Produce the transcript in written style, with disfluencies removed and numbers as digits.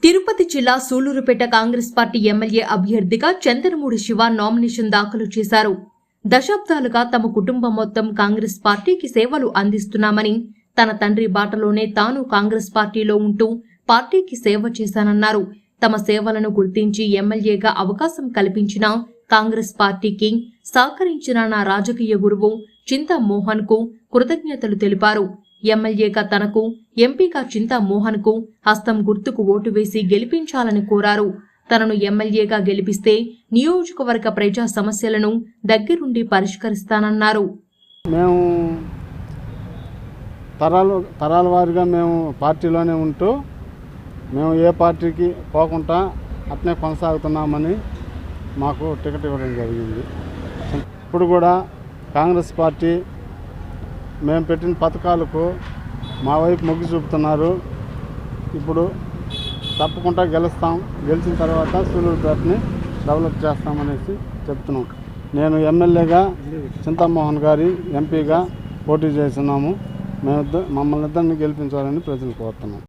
తిరుపతి జిల్లా Sullurpeta Congress party MLA అభ్యర్థిగా చంద్రమూడి Shiva nomination దాఖలు చేశారు. దశాబ్దాలుగా తమ కుటుంబం మొత్తం కాంగ్రెస్ పార్టీకి సేవలు అందిస్తున్నామని, తన తండ్రి బాటలోనే తాను కాంగ్రెస్ పార్టీలో ఉంటూ పార్టీకి సేవ చేశానన్నారు. తమ సేవలను గుర్తించి ఎమ్మెల్యేగా అవకాశం కల్పించిన కాంగ్రెస్ పార్టీకి సహకరించిన నా రాజకీయ గురువు చింతా మోహన్ కు కృతజ్ఞతలు తెలిపారు. ఎమ్మెల్యేగా తనకు, ఎంపీగా చింతా మోహన్ కు హస్తం గుర్తుకు ఓటు వేసి గెలిపించాలని కోరారు. తనను ఎమ్మెల్యేగా గెలిపిస్తే నియోజకవర్గ ప్రజా సమస్యలను దగ్గరుండి పరిష్కరిస్తానన్నారు. మేము తరాల వారీగా మేము పార్టీలోనే ఉంటూ మేము ఏ పార్టీకి పోకుండా అట్నే కొనసాగుతున్నామని మాకు టికెట్ ఇవ్వడం జరిగింది. ఇప్పుడు కూడా కాంగ్రెస్ పార్టీ మేము పెట్టిన పథకాలకు మా వైపు మొగ్గు చూపుతున్నారు. ఇప్పుడు తప్పకుండా గెలుస్తాం. గెలిచిన తర్వాత సూళ్లూరుపేటని డెవలప్ చేస్తామనేసి చెప్తున్నాం. నేను ఎమ్మెల్యేగా చింతామోహన్ గారి ఎంపీగా పోటీ చేస్తున్నాము. మమ్మల్ని ఇద్దరిని గెలిపించాలని ప్రజలు కోరుతున్నాం.